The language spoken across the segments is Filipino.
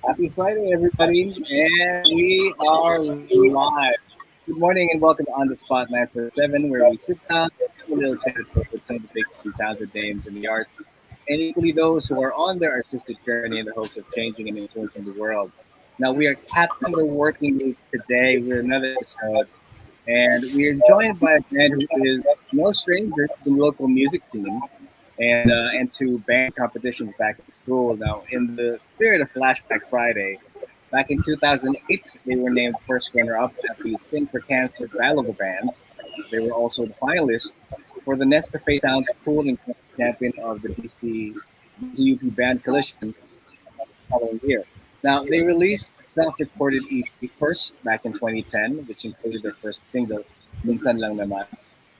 Happy Friday, everybody, and we are live. Good morning and welcome to On the Spot 947, where we sit down and have a little chat with some of the biggest and talented names in the arts, and equally those who are on their artistic journey in the hopes of changing and influencing the world. Now, we are capping the working week today with another episode, and we are joined by a man who is no stranger to the local music scene and to band competitions back in school. Now, in the spirit of Flashback Friday, back in 2008, they were named first runner-up at the Sing for Cancer Battle of the Bands. They were also the finalists for the Nescafe Sounds Cool and champion of the DCUP Band Collision the following year. Now, they released a self-recorded EP first back in 2010, which included their first single, Minsan Lang Naman,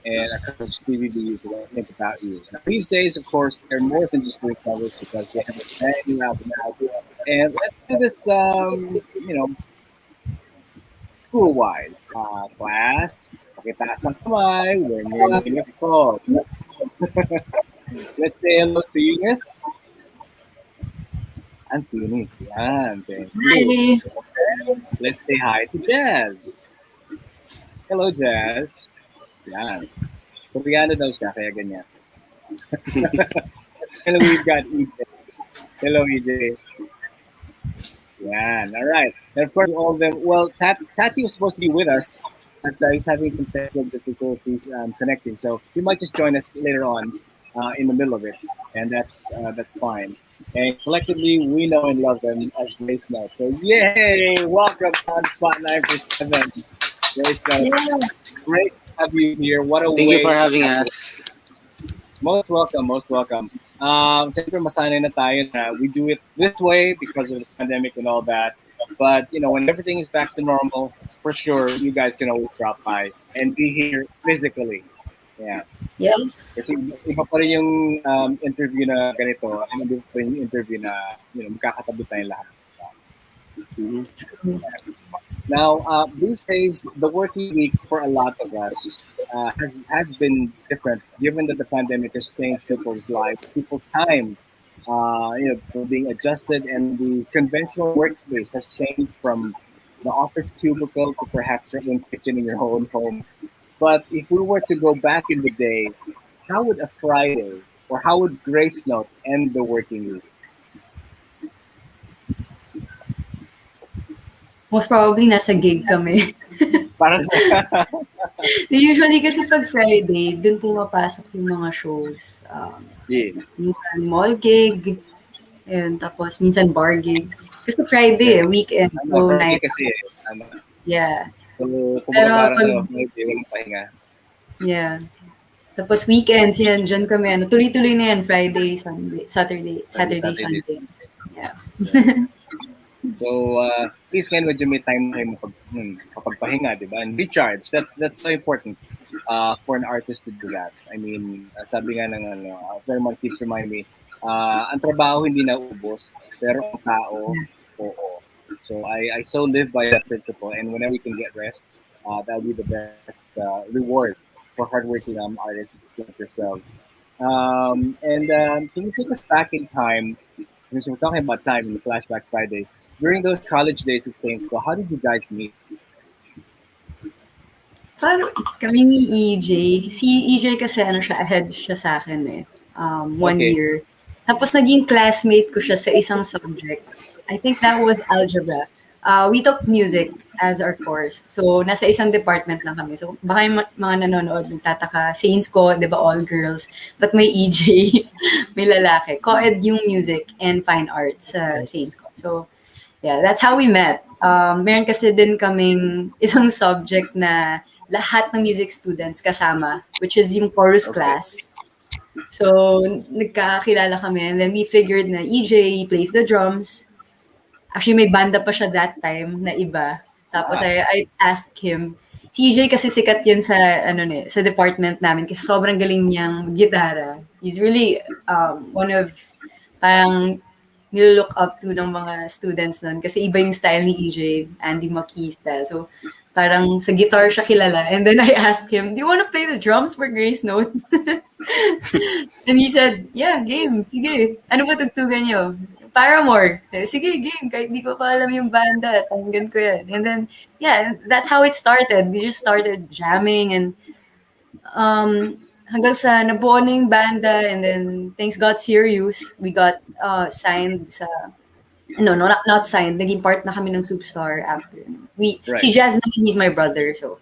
and a couple of Stevie B's When I Think About You. Now, these days, of course, they're more than just doing covers because they have a brand new album out. And let's do this, school-wise. Class, pakitaas ang kamay when your name is called. Let's say hello to Eunice. And Eunice, yan, thank you. Hi. Let's say hi to Jazz. Hello, Jazz. Yan. Koreano daw siya, kaya ganyan. And we've got EJ. Hello, EJ. Yan, all right. And of course, all of them. Well, Tati was supposed to be with us, but he's having some technical difficulties connecting. So he might just join us later on in the middle of it, and that's fine. And collectively, we know and love them as Gracenote. So yay! Welcome on Spot 947. Gracenote, Yeah. great to have you here. What a Thank you way for to having have us. most welcome, most welcome. Siyempre masanay na tayo na we do it this way because of the pandemic and all that. But, when everything is back to normal, for sure, you guys can always drop by and be here physically. Yeah. Yes. Kasi iba pa rin yung interview na ganito, and iba pa rin yung interview na, magkakatabi tayong lahat. Mhm. Now, these days, the working week for a lot of us has been different, given that the pandemic has changed people's lives, people's time, being adjusted, and the conventional workspace has changed from the office cubicle to perhaps your own kitchen in your own homes. But if we were to go back in the day, how would a Friday or how would Grace Note end the working week? Most probably nasa gig kami. Para sa Usually kasi pag Friday, dun pumapasok yung mga shows. yeah, Minsan mall gig, and tapos minsan bar gig. Kasi Friday, yeah. weekend, Ano, so Friday night. kasi ano, Yeah. so kumbaga Pero parang pag, Friday, walang pahinga. yeah. Tapos weekends, yan, dyan kami, tuloy-tuloy na yan, Friday, Sunday, Friday, Saturday, Saturday. Sunday. Yeah. Yeah. So, please ngayon medyo may time na kayo kapagpahinga, di ba? And recharge. That's so important for an artist to do that. I mean, sabi nga ng Vermont keeps remind me, ang trabaho hindi naubos, pero ang tao, oo. So, I so live by that principle. And whenever you can get rest, that'll be the best reward for hardworking artists like yourselves. And can you take us back in time? Because we're talking about time in the Flashback Friday. During those college days at Saints, so how did you guys meet? Parang kami ni EJ, si EJ kasi ahead siya sa akin eh. 1 year. Tapos naging classmate ko siya sa isang subject. I think that was algebra. We took music as our course. So, nasa isang department lang kami. So, baka yung mga nanonood, nagtataka, Saints ko, di ba, all girls. But may EJ, may lalaki. Co-ed yung music and fine arts sa Saints ko. So, yeah, that's how we met. Meron kasi din kaming isang subject na lahat ng music students kasama, which is yung chorus class. So, nagkakilala kami and then we figured na EJ plays the drums. Actually, may banda pa siya that time na iba. Tapos I asked him, si EJ kasi sikat yan sa, sa department namin kasi sobrang galing niyang gitara. He's really one of, parang, nilook up to ng mga students nun kasi iba yung style ni EJ, Andy McKee style. So, parang sa guitar siya kilala. And then I asked him, do you want to play the drums for Gracenote? And he said, yeah, game, sige. Ano ba tugtugan niyo? Paramore. Sige, game. Kahit di ko pa alam yung banda, pakinggan ko yan. And then, yeah, that's how it started. We just started jamming and hanggang sa nabuo na yung banda and then things got serious. We got signed sa, no, not signed. Naging part na kami ng Superstar after. Si Right. Jazz naman, he's my brother, so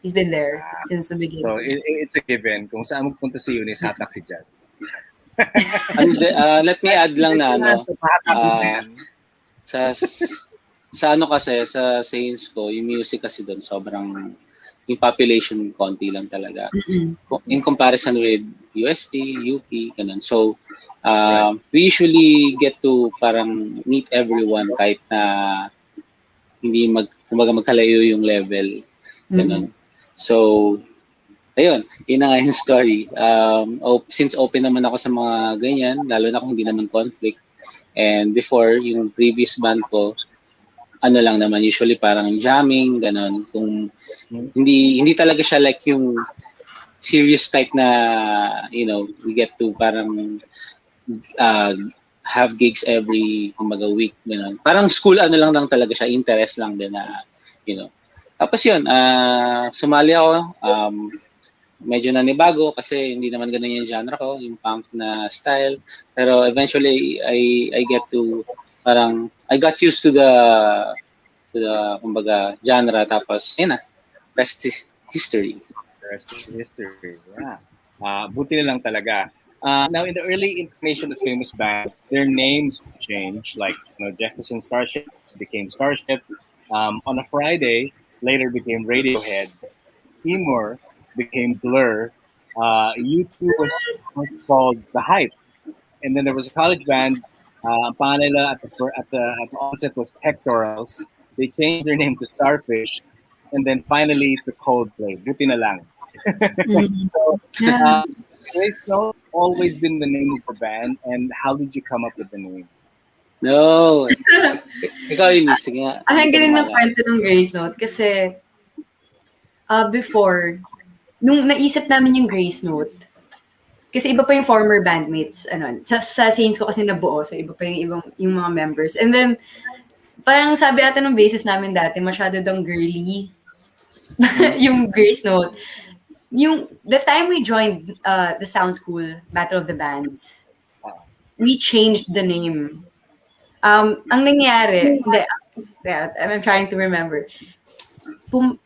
he's been there since the So beginning. it's a given. Kung saan magpunta si Eunice, hatak si Jazz. And let me add lang na Hatak mo yan. sa sa ano kasi sa Saints ko, yung music kasi doon sobrang yung population konti lang talaga. In comparison with UST, UP, ganun. So we usually get to parang meet everyone kahit na hindi kumbaga magkalayo yung level. Ganun. So ayun, yun na nga yung story. Since open naman ako sa mga ganyan, lalo na kung hindi naman conflict. And before, yung previous band ko, ano lang naman, usually parang jamming, ganon. Kung hindi talaga siya like yung serious type na, we get to parang have gigs every, kumbaga, week, ganon. Parang school ano lang talaga siya, interest lang din na, Tapos yun, sumali ako, medyo nanibago kasi hindi naman ganun yung genre ko, yung punk na style. Pero eventually, I get to, parang, I got used to the kumbaga, genre. Tapos, yun na, rest is history. Rest is history, yeah. Buti na lang talaga. Now, in the early incarnation of famous bands, their names change. Like, Jefferson Starship became Starship. On a Friday, later became Radiohead. Seymour became Blur. U2 was called The Hype, and then there was a college band. Ang pangalan nila at the onset was Pectorals. They changed their name to Starfish, and then finally to Coldplay. Buti na lang. So, Gracenote always been the name of the band, and how did you come up with the name? No. Ikaw yun, sige nga. Ang galing ng kwento ng Gracenote kasi before, nung naisip namin yung Gracenote, kasi iba pa yung former bandmates, sa Saints ko kasi nabuo, so iba pa yung mga members. And then, parang sabi ata ng basis namin dati, masyado dang girly, yung Gracenote. The time we joined the Sound School, Battle of the Bands, we changed the name. Ang nangyari, I'm trying to remember.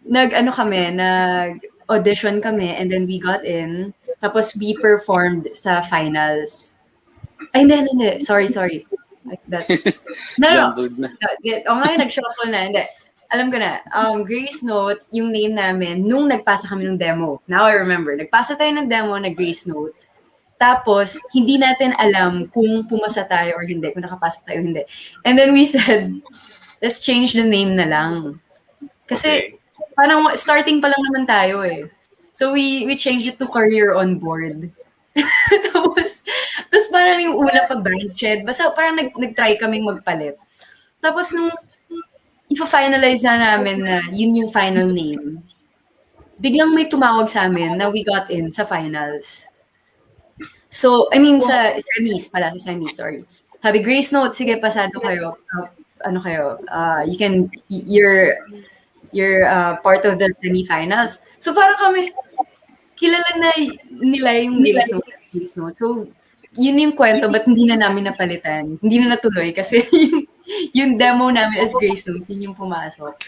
Nag-audition kami and then we got in. Tapos we performed sa finals. Ay, hindi. Sorry. That's... No. Ngayon, nag-shuffle na. Hindi. Alam ko na. Gracenote, yung name namin, nung nagpasa kami ng demo. Now I remember. Nagpasa tayo ng demo na Gracenote. Tapos, hindi natin alam kung pumasa tayo or hindi, kung nakapasa tayo or hindi. And then we said, let's change the name na lang. Kasi, parang starting pa lang naman tayo eh. So, we changed it to Career on Board. tapos parang yung una pa band shed. Basta parang nag-try kaming magpalit. Tapos, nung ipa-finalize na namin na yun yung final name, biglang may tumawag sa amin na we got in sa finals. So, I mean, sa semis, sorry. Sabi, Gracenote, sige, pasado kayo. You're part of the semifinals. So, parang kami, kilala na nila yung Gracenote. So, yun yung kwento, but hindi na namin napalitan. Hindi na natuloy kasi yung demo namin as Gracenote, yun yung pumasok.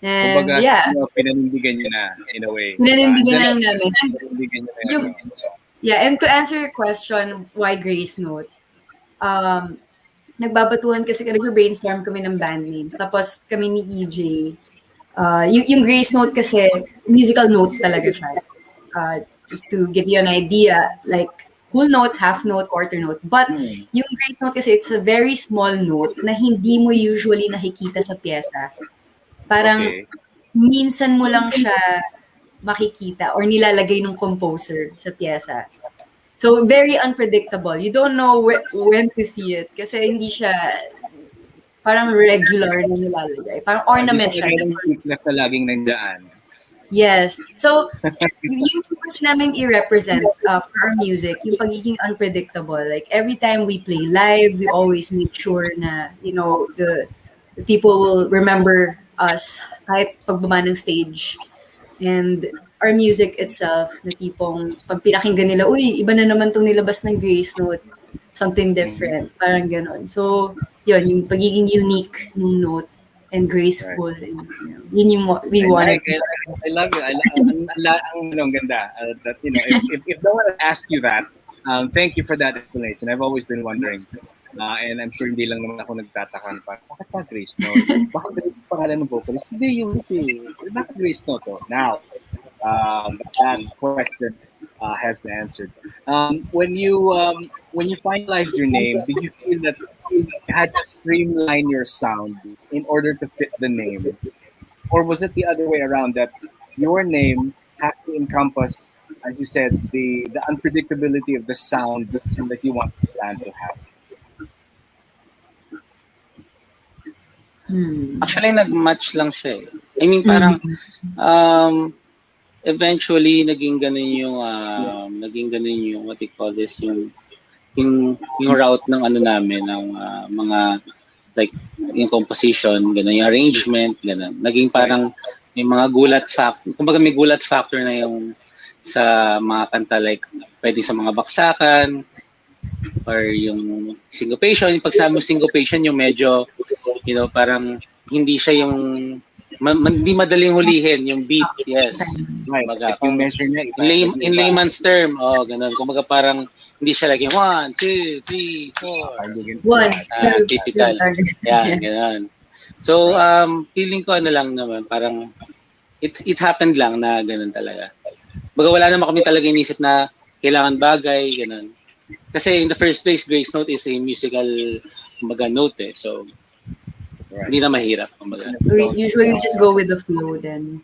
And, kumbaga, pinanindigan nyo na, in a way. Pinanindigan lang namin. Pinanindigan nyo na. Yeah, and to answer your question, why Gracenote? Nagbabatuhan kasi nag-brainstorm kami ng band names. Tapos kami ni EJ, yung Gracenote kasi, musical note talaga siya. Just to give you an idea, like, whole note, half note, quarter note. But yung Gracenote kasi, it's a very small note na hindi mo usually nakikita sa pyesa. Parang, minsan mo lang siya makikita or nilalagay ng composer sa pyesa. So, very unpredictable. You don't know when to see it kasi hindi siya parang regular na nilalagay. Parang ornament siya. Hindi siya na laging nandiyan. Yes. So, yung gusto namin i-represent for our music, yung pagiging unpredictable. Like, every time we play live, we always make sure na, the people will remember us kahit pagbaba ng stage. And our music itself, na tipong, pag pinakinggan nila, uy, iba na naman tong nilabas ng Gracenote. Something Mhm. different. Parang ganon. So, yun, yung pagiging unique ng note and Right. graceful. And, yun yung we wanted to. I love it. Ang ganda. That if no one had asked you that, thank you for that explanation. I've always been wondering, and I'm sure hindi lang naman ako nagtataka na parang, bakit pa Grace Note? Bakit Grace yung pangalan ng vocalist? Hindi yun kasi, bakit Grace Note? So now, that question has been answered. When you finalized your name, did you feel that you had to streamline your sound in order to fit the name? Or was it the other way around that your name has to encompass, as you said, the unpredictability of the sound that you want the band to have? Actually, nag-match lang siya eh. I mean, parang, eventually, naging ganun yung, what you call this, yung route ng ano namin, ng mga, like, yung composition, ganun, yung arrangement, ganun. Naging parang, may mga kumbaga may gulat factor na yung sa mga kanta, like, pwede sa mga baksakan, or yung syncopation. Yung pagsabi mo syncopation, yung medyo, parang hindi siya yung hindi madaling hulihin yung beat. Yes. Right. Kumbaga, If you measure niya, in layman's term, ganun. Kumbaga parang hindi siya like yung 1, 2, 3, 4. One, two, Typical. Yan, ganun. So, feeling ko ano lang naman, parang it happened lang na ganun talaga. Baga wala naman kami talaga inisip na kailangan bagay, ganun. Kasi in the first place, Gracenote is a musical, kumbaga, note eh. So, hindi na mahirap, kumbaga. Usually, we just go with the flow then.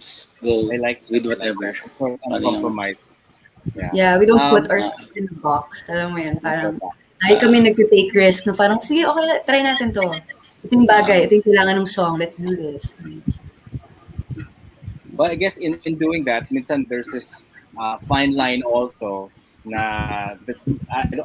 Just go with whatever. Compromise. Yeah, we don't put ourselves in the box. Alam mo yun, parang, ay kami nag-take risk na parang, sige, okay, try natin to. Ito yung bagay, ito yung kailangan ng song, let's do this. But I guess in doing that, minsan there's this fine line also na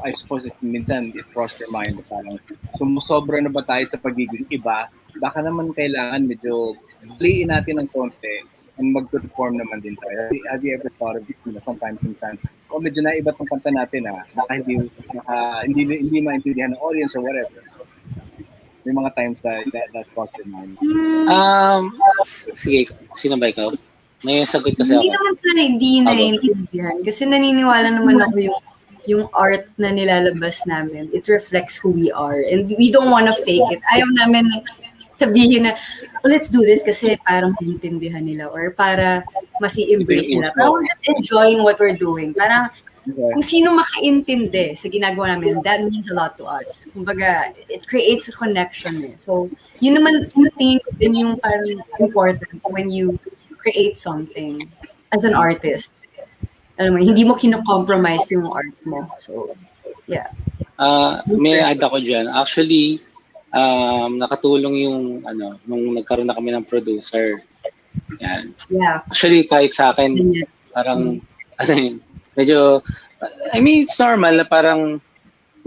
I suppose minsan it crossed your mind parang sumusobra na ba tayo sa pagiging iba? Baka naman kailangan medyo liin natin ng konti and mag-perform naman din tayo. Have you ever thought of it na sometimes minsan, medyo naiba tong kanta natin baka hindi maintindihan ng audience or whatever. May mga times that crossed your mind. Sige, sino ba ikaw? May sagot kasi ako. Hindi naman sana hindi naiintindihan. Kasi naniniwala naman ako yung art na nilalabas namin. It reflects who we are. And we don't wanna fake it. Ayaw namin sabihin na, let's do this kasi parang maintindihan nila or para mas i-embrace nila. Pero we're just enjoying what we're doing. Parang kung sino makaintindi sa ginagawa namin, that means a lot to us. Kumbaga, it creates a connection eh. So, yun naman, tingin ko din yung parang important when you create something as an artist. Alam mo, hindi mo kino-compromise yung art mo. So, yeah. May add ako dyan. Actually, nakatulong yung, nung nagkaroon na kami ng producer. Yan. Yeah. Actually, kahit sa akin, parang, medyo, I mean, it's normal na parang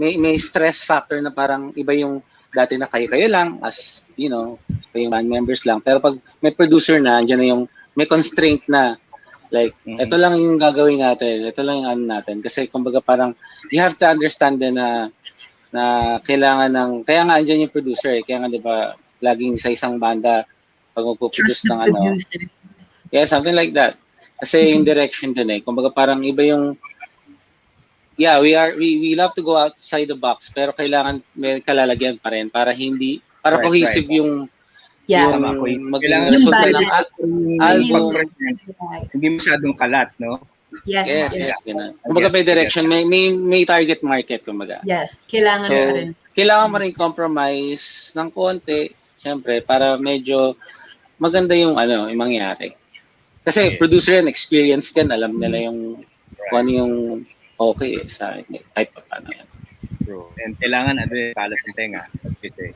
may stress factor na parang iba yung dati na kayo-kayo lang as, kayong band members lang. Pero pag may producer na, andyan na yung may constraint na like, ito lang yung gagawin natin, ito lang yung ano natin. Kasi kumbaga parang, you have to understand din na kailangan ng, kaya nga andyan yung producer eh. Kaya nga diba, laging sa isang banda, pag magpuproduce ng yeah, something like that. Kasi yung direction din eh. Kumbaga parang iba yung, yeah, we love to go outside the box, pero kailangan may kalalagyan pa rin para cohesive yung kailangan resulta ng album. Hindi masyadong kalat, no? Yes. Ganun. Kumbaga may direction, may target market, kumbaga. Yes, kailangan so, pa rin. Kailangan mo rin compromise ng konti, syempre, para medyo maganda yung yung mangyari. Kasi producer and experience din, alam nila yung kung ano yung okay sa kahit pa paano yan. True. And kailangan kalas ng tenga, as we say.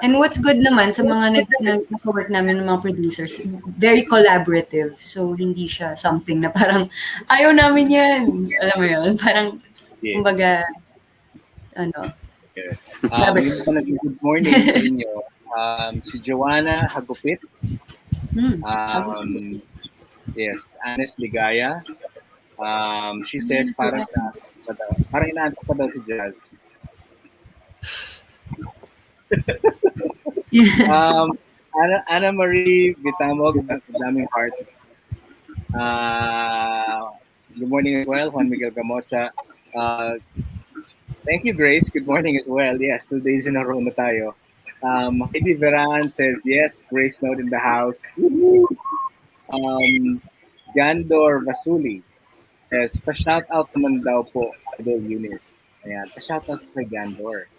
And what's good naman sa mga nag-work namin ng mga producers, very collaborative. So, hindi siya something na parang, ayaw namin yan. Alam mo yun? Parang, Yeah. kumbaga, ano, Okay. collaborative. Good morning sa inyo. Si Joanna Hagupit. Yes, Anes Ligaya. She says parang inaantok pa daw si Jazz. Anna Marie Vitamog, daming hearts. Good morning as well, Juan Miguel Gamocha. Thank you, Grace. Good morning as well. Yes, 2 days in a row na tayo. Heidi Veran says, yes, Gracenote in the house. Gandor Vasuli says, pa-shout out naman daw po, Idol Eunice. Ayan, pa-shout out kay Gandor.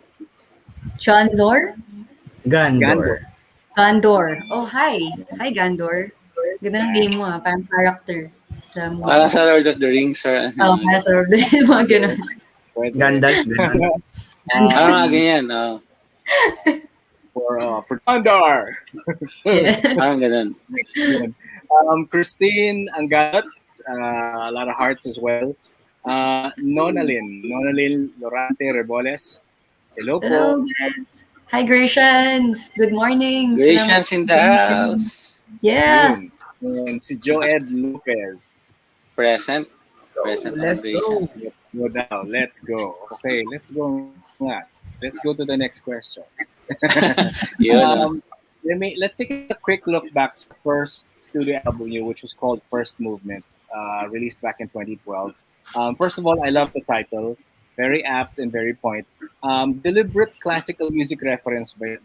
Chandor? Gandor. Gandor. Oh, hi. Hi, Gandor. Ganda ng game mo parang character. Para sa Lord of the Rings or ano. Para sa Lord of the Rings, mga ganun. Gandalf din. Ganyan. For Gandor. Parang ganun. Christine Angat, a lot of hearts as well. Nonalyn Lorante Reboles. Hello po. Guys. Hi, Gracians. Good morning. Gracians in the house. Yeah. And si Joed Lopez. Present. Let's go. Let's go. Okay, let's go. Let's go to the next question. Let's take a quick look back to the first studio album, which was called First Movement, released back in 2012. First of all, I love the title. Very apt and very point. Deliberate classical music reference by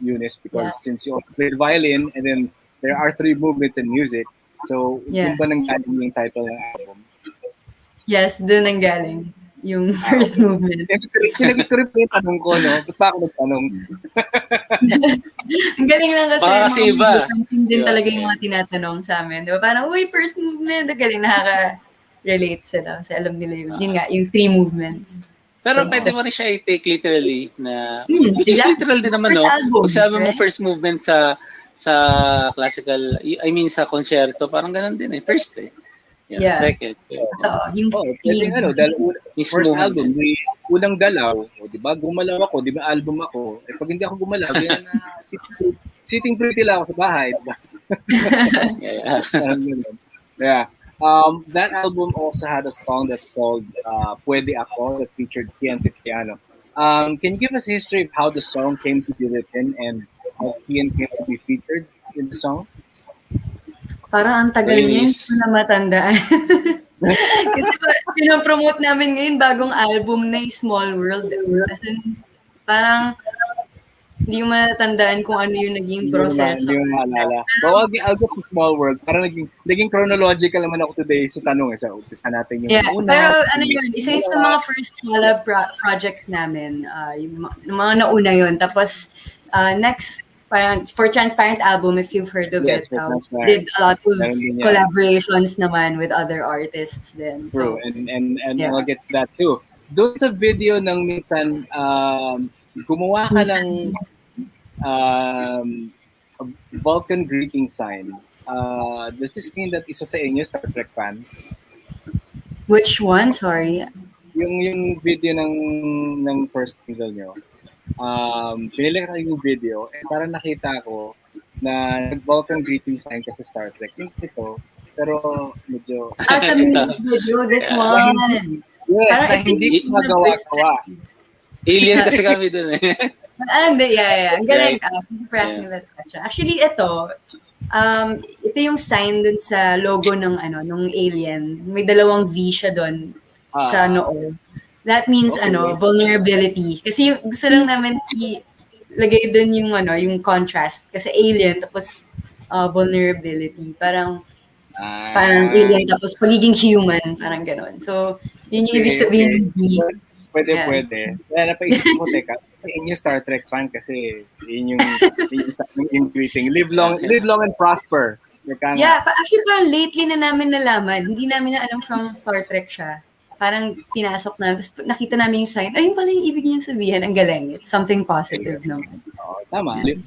Eunice, because since you also played violin, and then there are 3 movements in music. So, dun ba nanggaling yung title ng album? Yes, dun nanggaling yung first movement. Kinagot ko rin po yung tanong ko, no? Ba't pa ako nagtanong? Ang galing lang kasi Baka kasi iba. Din talaga yung mga tinatanong sa amin. Diba? Parang, uy, first movement. Ang galing, nakaka-relate sila. Kasi alam nila yun nga, yung 3 movements. Pero pwede mo rin siya i-take literally na, which is literal din naman, no? Kung sabi mo first movement sa classical, sa concerto, parang ganun din eh. First eh. Second. Yung first album, unang dalaw, di ba? Gumalaw ako, di ba? Album ako. Pag hindi ako gumalaw, sitting pretty lang ako sa bahay, di ba? Yeah. That album also had a song that's called Puede Ako, that featured Kian Cipriano. Can you give us a history of how the song came to be written and how Kian came to be featured in the song? Parang ang tagal niya, hindi ko na matandaan. Kasi pinopromote namin ngayon bagong album na Small World. Kasi parang hindi mo matandaan kung ano yung naging proseso. Hindi mo maalala. But I'll go to Small World. Parang naging chronological naman ako today sa tanong. So, umpisa natin yung una. Pero ano yun, isa yun sa mga first collab projects namin. Yung mga nauna yun. Tapos, next, for Transparent album, if you've heard of it, did a lot of collaborations naman with other artists then. True, and we'll get to that too. Doon sa video ng minsan, gumawa ka ng Vulcan greeting sign. Does this mean that isa sa inyo Star Trek fan? Which one? Sorry. Yung video ng first single nyo. Pinili ko yung video, parang nakita ko na nag-Vulcan greeting sign kasi Star Trek. Yung ito, pero medyo... sa music video, this one. Yes, na hindi ko magawa-gawa. Alien kasi kami dun eh. Yeah. Ang galing. Thank you for asking that question. Actually, ito yung sign dun sa logo ng Alien. May 2 V siya dun sa noo. That means vulnerability. Kasi gusto lang namin ilagay doon yung contrast kasi alien tapos vulnerability. Parang alien tapos pagiging human, parang gano'n. So, yun yung ibig sabihin ng Pwede. Kaya napaisip ko, teka, yun yung Star Trek fan kasi yun yung greeting. Live long and prosper. Yeah, actually parang lately na namin nalaman. Hindi namin na alam from Star Trek siya. Parang pinasok namin. Tapos nakita namin yung sign. Ayun pala yung ibig niyang sabihin. Ang galing. It's something positive naman. Tama. Yeah.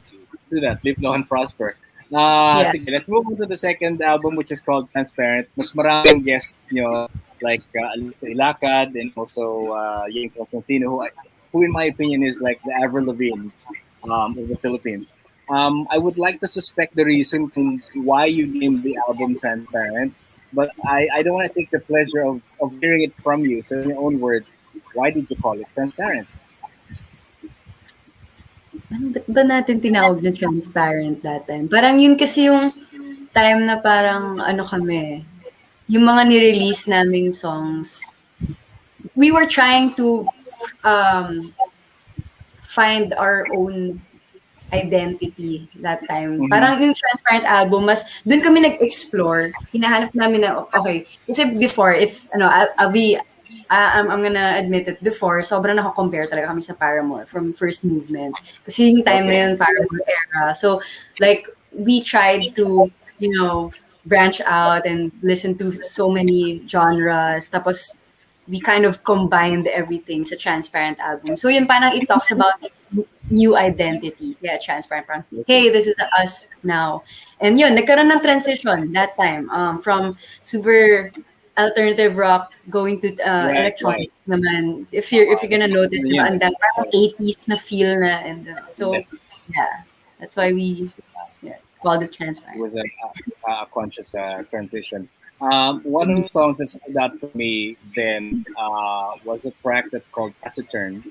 Do that. Live long and prosper. Yeah. Sige, let's move on to the second album, which is called Transparent. Mas maraming guests nyo, like Alisa Ilacad and also Yang Constantino, who in my opinion is like the Avril Lavigne of the Philippines. I would like to suspect the reason why you named the album Transparent, but I don't want to take the pleasure of hearing it from you. So, in your own words, why did you call it Transparent? Ano ba't ba natin tinawag na transparent that time? Parang yun kasi yung time na parang ano kami, yung mga ni-release naming songs, we were trying to um, find our own identity that time. Mm-hmm. Parang yung Transparent album, mas dun kami nag-explore. Hinahanap namin na, okay, kasi before, if, I'll be, I'm gonna admit it, before, sobrang nako-compare talaga kami sa Paramore from first movement. Kasi yung time na Okay. yun, Paramore era. So, like, we tried to, branch out and listen to so many genres. Tapos, we kind of combined everything sa Transparent album. So yun parang it talks about new identity. Yeah, Transparent. Parang, hey, this is us now. And yun, nagkaroon ng transition that time from super alternative rock going to Right, right. electronic naman. If you're gonna notice, Ano diba, yun? and then parang 80s na feel na. And so, Yes. yeah, that's why we called it It Transparent. was a conscious transition. One of the songs that stood out for me then was a track that's called Taciturn.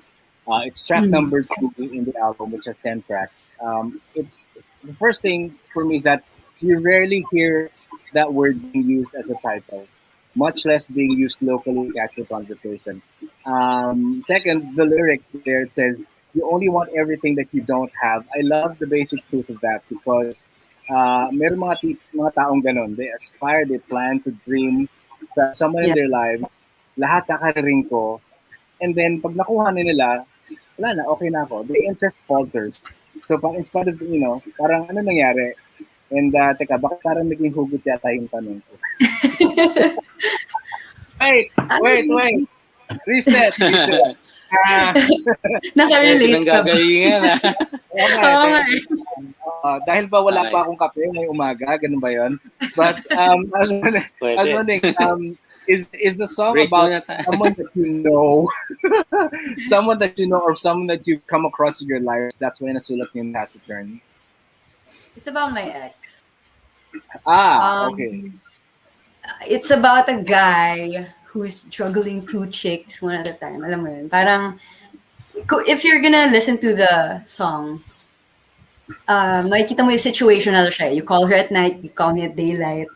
It's track Mm. number 2 in the album, which has 10 tracks. It's the first thing for me is that you rarely hear that word being used as a title, much less being used locally in casual conversation. Second, the lyric there it says, "You only want everything that you don't have." I love the basic truth of that because meron mga taong ganon. They aspire, they plan to dream to have someone in Yeah. their lives. Lahat kakaririn ko. And then, pag nakuha na nila, wala na, okay na ako. The interest falters. So, instead of, parang ano nangyari? And, teka, bakit parang naging hugot yata yung tanong ko? Wait. Reset. Ah, Nakarelate ka ba? Pinanggagalingan ah. Oo nga eh. dahil ba wala Okay. pa akong kape ngayong umaga, ganun ba yun? But, I was Pwede. wondering, is the song Break about muna tayo. someone that you know, someone that you know, or someone that you've come across in your life? That's when nasulat yung Taciturn. It's about my ex. Okay. It's about a guy who's juggling two chicks one at a time. Alam mo yun? Parang, if you're gonna listen to the song, makikita mo yung situational siya. You call her at night, you call me at daylight.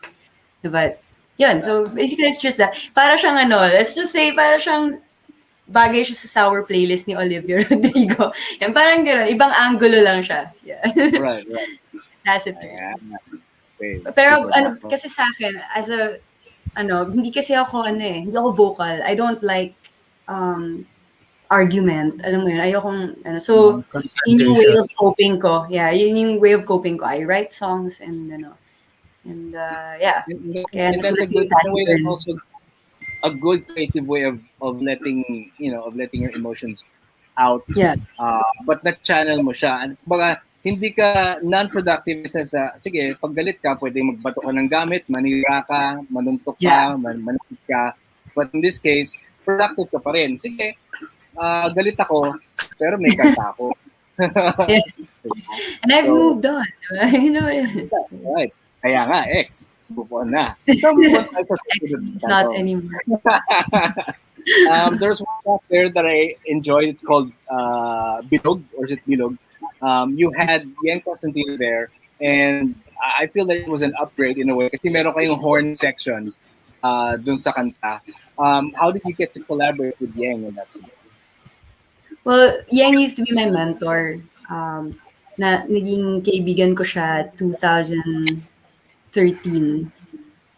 But, yun. So, basically, it's just that. Para siyang let's just say, para siyang bagay siya sa sour playlist ni Olivia Rodrigo. Yan, parang gano'n. Ibang angulo lang siya. Yeah. Right. That's it. Ayan. Okay. Pero Super. kasi sa akin, as a, hindi kasi ako, hindi ako vocal. I don't like argument. Alam mo yun, ayokong, so, yun yung way of coping ko. Yeah, yun yung way of coping ko. I write songs and, yeah. Kaya And that's nasulat a good, yung in a way, that's Taciturn. also a good creative way of letting, of letting your emotions out. Yeah. But na-channel mo siya. And baga, hindi ka non-productive says na, sige, pag galit ka, pwede magbato ka ng gamit, manira ka, manuntok Yeah. ka, manakit ka. But in this case, productive ka pa rin. Sige, galit ako, pero may kanta ako. Yeah. And I've So, moved on. You know, yun. right. Kaya nga, ex, move on na. So, move on tayo sa Ex susunod is na not tanong. anymore. There's one track there that I enjoyed. It's called Bilog, or is it Bilog? You had Yang Constantino there, and I feel that it was an upgrade in a way kasi meron kayong horn section dun sa kanta. How did you get to collaborate with Yang in that song? Well, Yang used to be my mentor. Naging kaibigan ko siya 2013.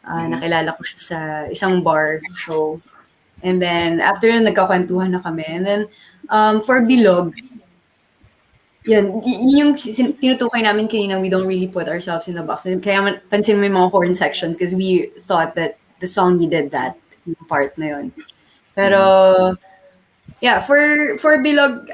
Nakilala ko siya sa isang bar show. And then, after yun, nagkakwentuhan na kami. And then, for Bilog, yun yung tinutukoy namin kanina, we don't really put ourselves in the box. Kaya pansin mo yung mga horn sections because we thought that the song needed that, yung part na yun. Pero, yeah, for Bilog,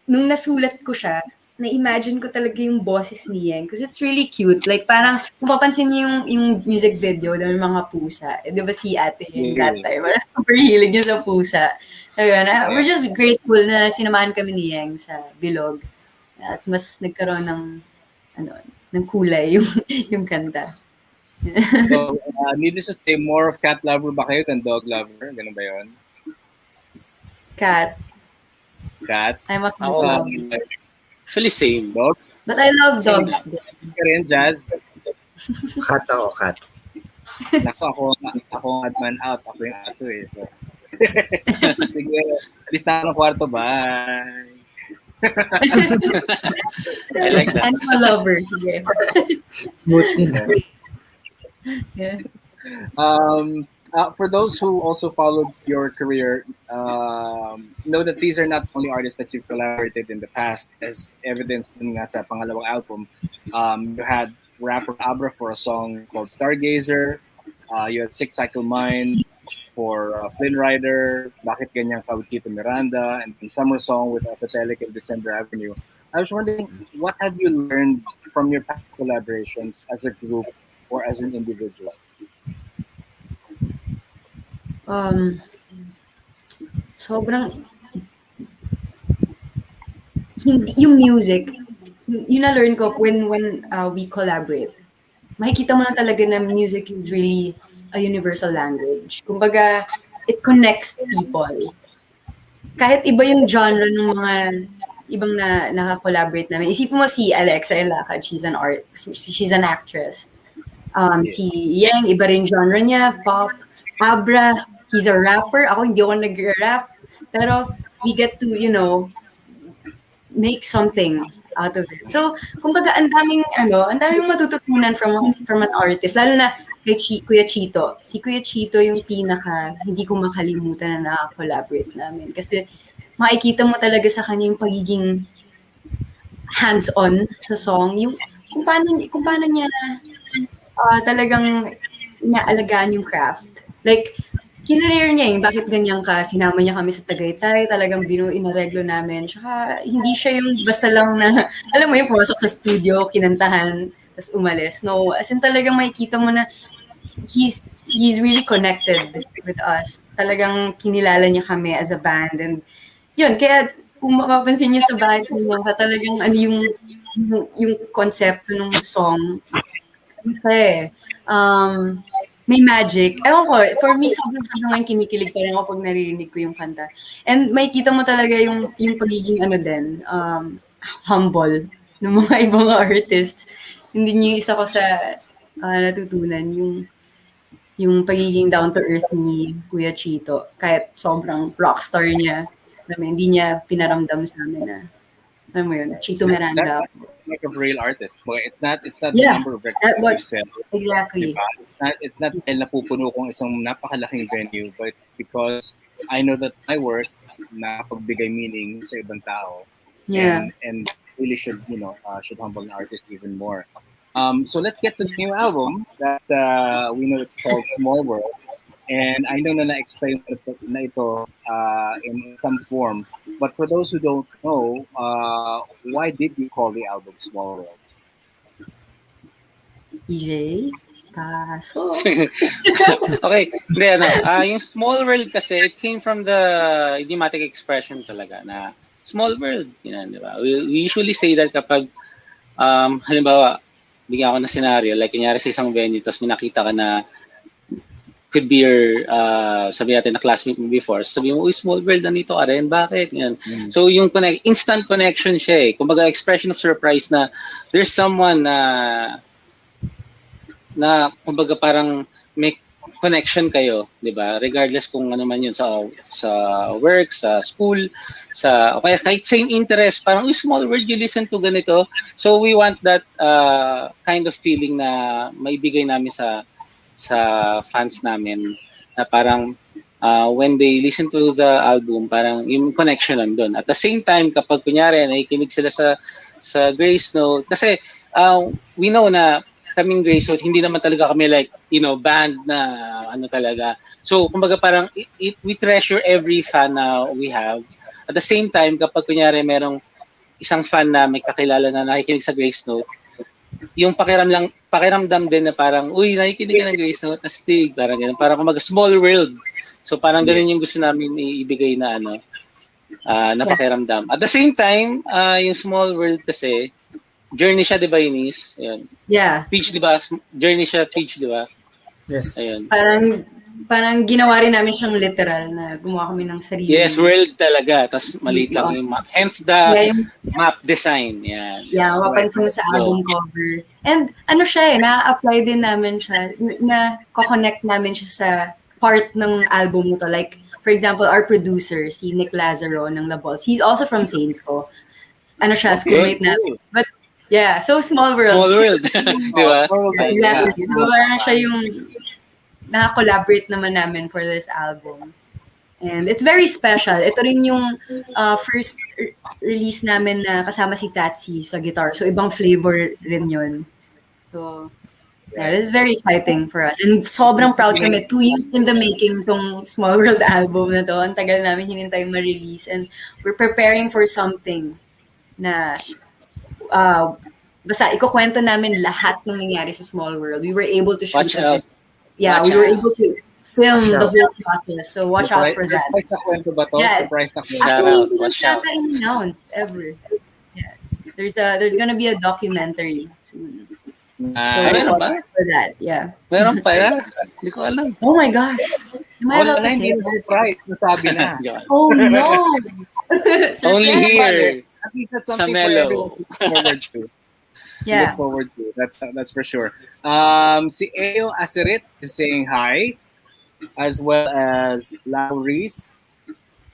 nung nasulat ko siya, na-imagine ko talaga yung boses ni Yeng. Because it's really cute. Like, parang, kung papansin niyo yung music video, ng mga pusa. Di ba si ate Yeng that time? Parang super hilig niya sa pusa. So, yun, we're just grateful na sinamahan kami ni Yeng sa Bilog. At mas nagkaroon ng kulay yung kanta. So, needless to say, more of cat lover ba kayo than dog lover? Ganun ba yun? Cat. I'm a cat lover. Actually, same. Dog? But I love dogs. Ka rin, Jazz? Cat ako, cat. Naku, ako odd man out. Ako yung aso eh. So. Sige, alis na ako ng kwarto. Bye. I like that. Animal lover. Sige. Smooth. Yeah. For those who also followed your career, know that these are not only artists that you've collaborated in the past, as evidenced in nga sa pangalawang album. You had rapper Abra for a song called Stargazer. You had Six Cycle Mind for Flynn Rider, Bakit Ganyan Ka with Tito Miranda, and Summer Song with Apatelic and December Avenue. I was wondering, what have you learned from your past collaborations as a group or as an individual? Sobrang yung music, yun na-learn ko when we collaborate. Makikita mo na talaga na music is really a universal language. Kumbaga, it connects people. Kahit iba yung genre ng mga ibang naka-collaborate namin. Isipin mo si Alexa Elacad, she's an actress. Si Yeng, iba rin genre niya, pop. Abra, he's a rapper. Ako, hindi ako nag-rap. Pero we get to, make something out of it. So, kumbaga, ang daming matututunan from an artist. Lalo na kay Kuya Chito. Si Kuya Chito yung hindi ko makalimutan na naka-collaborate namin. Kasi makikita mo talaga sa kanya yung pagiging hands-on sa song. Yung kung paano niya talagang inaalagaan yung craft. Like, kinareer niya yung bakit ganyan ka, sinama niya kami sa Tagaytay, talagang inareglo namin. Tsaka, hindi siya yung basta lang na, alam mo yung pumasok sa studio, kinantahan, tapos umalis. No, as in talagang makikita mo na he's really connected with us. Talagang kinilala niya kami as a band. And yun, kaya kung mapapansin niyo sa bahay niya, talagang yung concept ng song, okay, may magic. Ewan ko, for me, sobrang ngayon kinikilig pa rin ako pag naririnig ko yung kanta. And makikita mo talaga yung pagiging humble ng mga ibang artists. Hindi niyo isa ko sa natutunan yung pagiging down-to-earth ni Kuya Chito. Kahit sobrang rockstar niya. Hindi niya pinaramdam sa amin na alam mo yun, Chito Miranda. That's like a real artist. But it's not the number of records you sell. Exactly. Diba? It's not dahil napupuno kong isang napakalaking venue, but it's because I know that my work nakapagbigay meaning sa ibang tao. Yeah. And really should humble an artist even more. So let's get to the new album that we know it's called Small World. And I know na na-explain na ito in some form. But for those who don't know, why did you call the album Small World? EJ? Kaso? Okay. Hindi, yung Small World kasi, it came from the idiomatic expression talaga na small world. Di ba? We usually say that kapag, halimbawa, bigyan ako ng scenario, like kunyari sa isang venue, tapos may nakita ka na could be your, sabi natin na classmate mo before, sabi mo, uy, small world, nandito ka rin, bakit? Yan. So, yung instant connection siya eh. Kumbaga, expression of surprise na there's someone na kumbaga parang may connection kayo, di ba? Regardless kung ano man yun sa work, sa school, o kaya kahit same interest, parang, uy, small world, you listen to ganito. So, we want that kind of feeling na maibigay namin sa fans namin na parang when they listen to the album, parang yung connection nandun. At the same time, kapag kunyari nakikinig sila sa Gracenote, kasi we know na kaming Gracenote, hindi naman talaga kami like, band na ano talaga. So, kumbaga parang we treasure every fan na we have. At the same time, kapag kunyari merong isang fan na may kakilala na nakikinig sa Gracenote, yung pakiramdam din na parang, uy, nakikinig ka ng Gracenote, astig, parang ganun. Parang kumaga small world. So parang ganun yung gusto namin ibigay na na pakiramdam. At the same time, yung small world kasi, journey siya, di ba, Eunice? Ayun. Yeah. Peach, di ba? Journey siya, Peach, di ba? Yes. Ayun. Parang ginawa rin namin siyang literal na gumawa kami ng sarili. Yes, world talaga. Tapos maliit lang yung map. Hence the map design. Yan. Yeah, mapansin mo sa album cover. And ano siya na-apply din namin siya, na-connect namin siya sa part ng album mo to. Like, for example, our producer, si Nick Lazaro ng La Balls, he's also from Saints ko. Ano siya, schoolmate natin. But, yeah, so small world. Small world. Di ba? Exactly. So, parang siya yung naka-collaborate naman namin for this album. And it's very special. Ito rin yung first release namin na kasama si Tatsi sa guitar. So, ibang flavor rin yun. So, yeah, it's very exciting for us. And sobrang proud kami. 2 years in the making tong Small World album na to. Ang tagal namin hinintay ma-release. And we're preparing for something na basta ikukwento namin lahat ng nangyari sa Small World. We were able to shoot it. Yeah, we were able to film the whole process. So watch out for that. Surprise na kwento ba to? Yes. Surprise na kwento. Actually, hindi lang yata in-announced ever. Yeah. There's gonna be a documentary soon. So meron ba? for that, yeah. Meron pa yan? Hindi ko alam. Oh my gosh. Am I Wala allowed na, to say hindi that? surprise. Nasabi na. Oh no! Only here. At least that's Sa something for Melo. everyone to look forward to. Yeah. Look forward to. That's for sure. Si Eo Asirit is saying hi, as well as Laurice.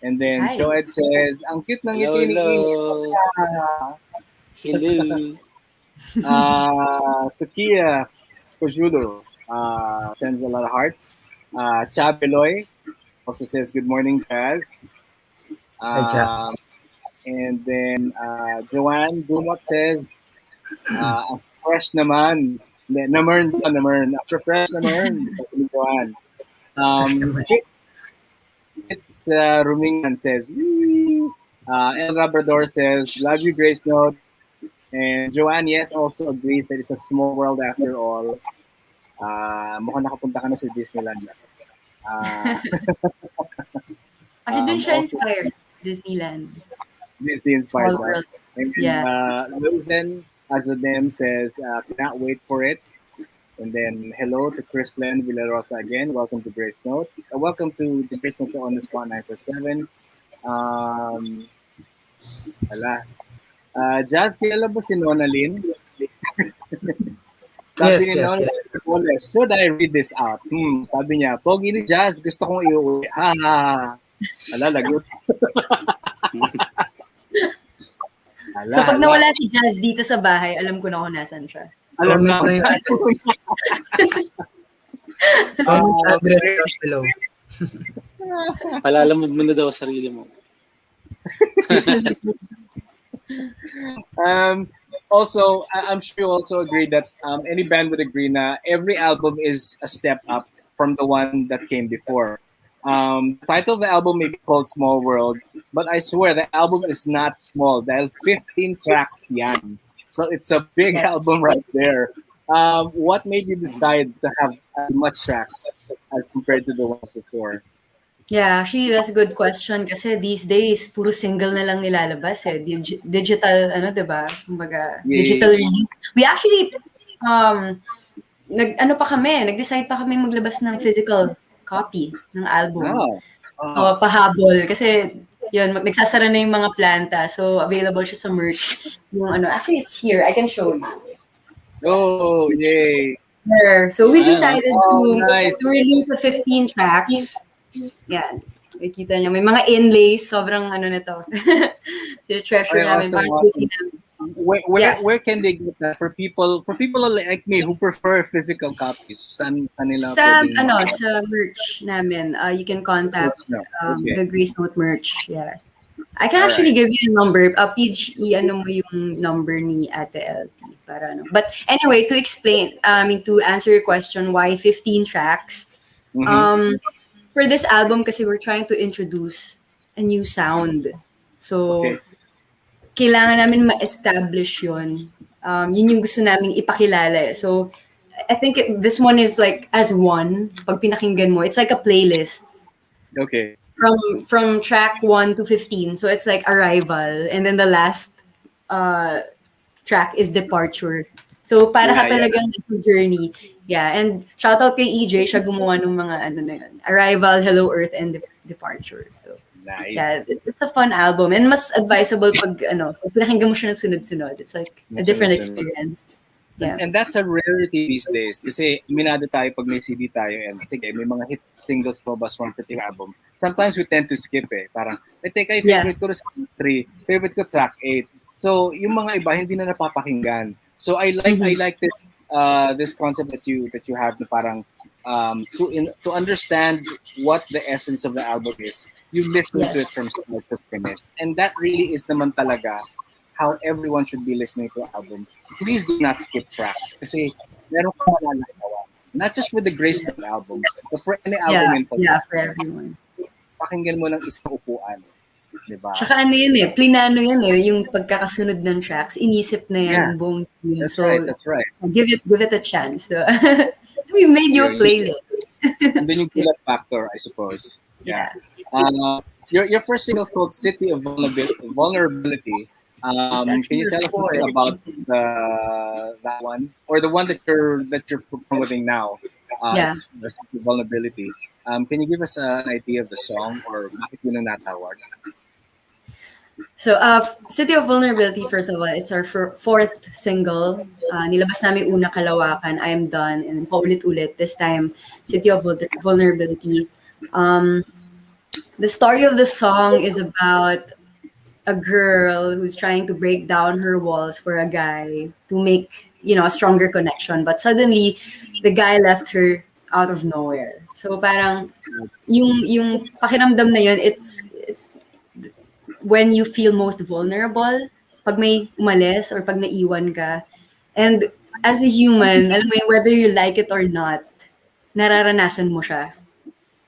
And then Hi. Joed says, ang cute ng ngiti ni Hello. Hello. Takia Kojudo sends a lot of hearts. Chabeloy also says, good morning, Jazz. Hi, Cha. And then Joanne Dumot says, fresh naman. Namern. After fresh naman. Sabi ni Joanne. It's Rumingan says, El Labrador says, love you, Gracenote. And Joanne, yes, also agrees that it's a small world after all. Mukhang nakapunta ka na sa Disneyland. Actually, dun siya also- inspired. Disneyland. Disney inspired Small world. that. And Yeah. Luzen Azodem says, cannot wait for it. And then hello to Chrislen Villarosa again. Welcome to Gracenote. Welcome to the Gracenote on the Spot 947. Jazz, kilala mo si Nona Lynn? Sabi ni Nona, should I read this out? Sabi niya, pogi ni Jazz, gusto kong iuwi. Lagot. So pag nawala si Jazz dito sa bahay, alam ko na kung nasan siya. Alam na ako sa Address down below. Palalamog mo na daw sarili mo. Also, I'm sure you also agree that any band would agree na every album is a step up from the one that came before. The title of the album may be called Small World, but I swear the album is not small. Dahil 15 tracks yan. So it's a big album right there. What made you decide to have as much tracks as compared to the ones before? Yeah, actually, that's a good question kasi these days, puro single na lang nilalabas eh. Digital, diba? Kumbaga, digital release. We actually, nag-decide pa kami maglabas ng physical copy ng album. Pahabol. Kasi, yun, nagsasara na yung mga planta. So, available siya sa merch. Actually, it's here. I can show you. Oh, yay. There. So, we decided nice. to release the 15 tracks. Yan. Makikita niyo. May mga inlays. Sobrang na to. Treasure namin. Awesome. Where can they get that for people like me who prefer physical copies? Saan nila sa merch namin. You can contact the Gracenote merch. Yeah. I can actually give you a number. PG, mo yung number ni Ate LT para But anyway, to explain, to answer your question, why 15 tracks? For this album kasi we're trying to introduce a new sound. So kailangan namin ma-establish yun. Yun yung gusto namin ipakilala. So, I think this one is like as one. Pag pinakinggan mo, it's like a playlist Okay. from track 1 to 15. So it's like Arrival, and then the last track is Departure. So para ka Yeah. talagang journey. Yeah, and shout out kay EJ, siya gumawa ng mga ano na yun. Arrival, Hello Earth, and Departure. So yeah, Nice. it's a fun album, and mas advisable pag pag pinakinggan mo siya ng sunod-sunod. It's like a different Sunod-sunod. experience. Yeah. And that's a rarity these days. Kasi minado tayo pag may CD tayo and sige, may mga hit singles po ba sa mga particular album. Sometimes we tend to skip eh. Parang, teka, yung favorite ko is 3, favorite ko track 8. So, yung mga iba hindi na napapakinggan. So, I like this concept that you have na parang to understand what the essence of the album is. You listen to it from start to finish. And that really is naman talaga how everyone should be listening to an album. Please do not skip tracks. Kasi meron kang malalaman. Not just with the Gracenote album, but for any album in Yeah, for everyone. Pakinggan mo ng isang upuan. Diba? Tsaka ano yun plinano yan yung pagkakasunod ng tracks, inisip na yan ng buong team. That's right. Give it a chance. So, we made you a playlist. And then yung pull-up factor, I suppose. Yeah. Your first single is called City of Vulnerability. Can you tell us something about that one, or the one that you're promoting now? Is the City of Vulnerability. Can you give us an idea of the song, or bakit yun ang natawag? So, City of Vulnerability, first of all, it's our fourth single. Nilabas namin una Kalawakan, I Am Done, and paulit-ulit. This time, City of Vulnerability. The story of the song is about a girl who's trying to break down her walls for a guy to make, a stronger connection. But suddenly, the guy left her out of nowhere. So parang, yung pakiramdam na yun, it's when you feel most vulnerable, pag may umalis or pag naiwan ka. And as a human, alam mo yun, whether you like it or not, nararanasan mo siya.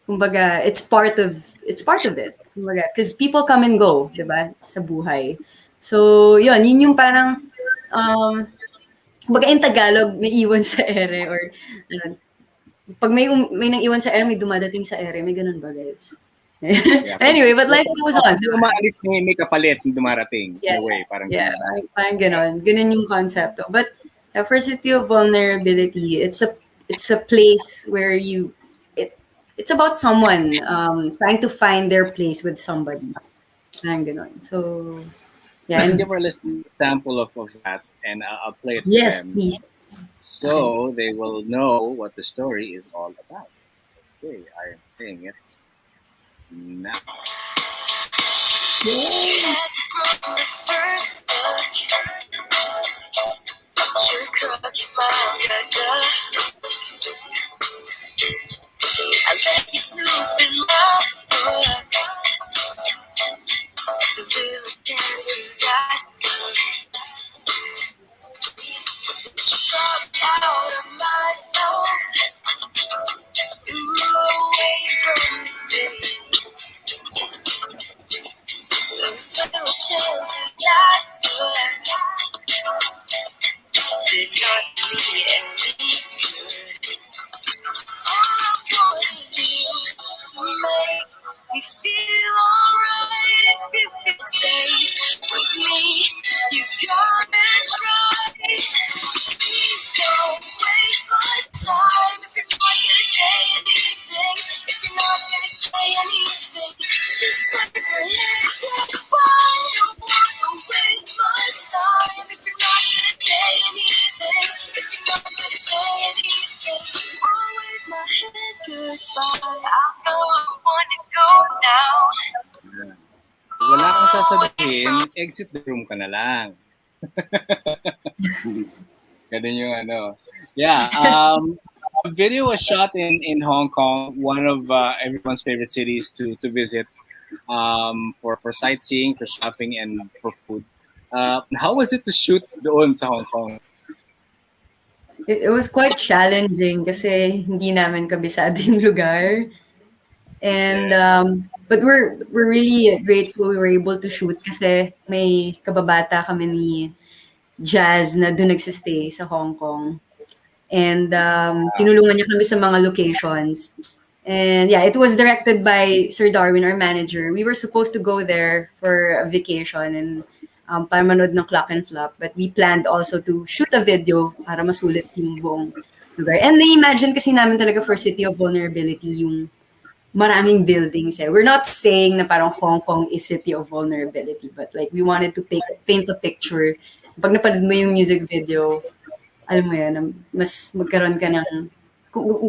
Kumbaga, it's part of it. Kumbaga, because people come and go, diba, sa buhay. So, yun yung parang, kumbaga in Tagalog, may iwan sa ere, or, pag may nang iwan sa ere, may dumadating sa ere, may ganun ba, guys? Anyway, but life goes on. Kung umaalis, may kapalit na dumarating. Yeah, way, parang ganon. Ganon yung concept. But for City of Vulnerability, it's a place where it's about someone trying to find their place with somebody. Parang ganon. So, yeah. And give our listeners a sample of that, and I'll play it for Yes, them. please. So they will know what the story is all about. Okay, I am playing it now. From the first look, your cocky smile got I let you snoop in my book. The little dances I took. Dropped out of my soul. Away from the city. Those little chances I took did not do me any good. All I want is you to make me feel alright. If you feel safe with me, you gotta try. Please don't waste my time. If you're not gonna say anything, if you're not gonna say anything, just let me get by. Don't wanna waste my time. If you're not gonna say anything, if you're not gonna say anything, I'll wave my head goodbye. I know I wanna go now. Wala kang sasabihin, exit the room ka na lang. Ganun yung ano. Yeah, the video was shot in Hong Kong, one of everyone's favorite cities to visit for sightseeing, for shopping, and for food. How was it to shoot doon sa Hong Kong? It was quite challenging kasi hindi namin kabisado yung lugar. And But we're really grateful we were able to shoot kasi may kababata kami ni Jazz na doon nagsistay sa Hong Kong. And tinulungan niya kami sa mga locations. And yeah, it was directed by Sir Darwin, our manager. We were supposed to go there for a vacation and para manood ng Clock and Flop. But we planned also to shoot a video para masulit yung buong lugar. And na-imagine kasi namin talaga for City of Vulnerability yung maraming buildings eh. We're not saying na parang Hong Kong is City of Vulnerability, but like we wanted to paint a picture. Pag napanood mo yung music video, alam mo yan, mas magkaroon ka ng,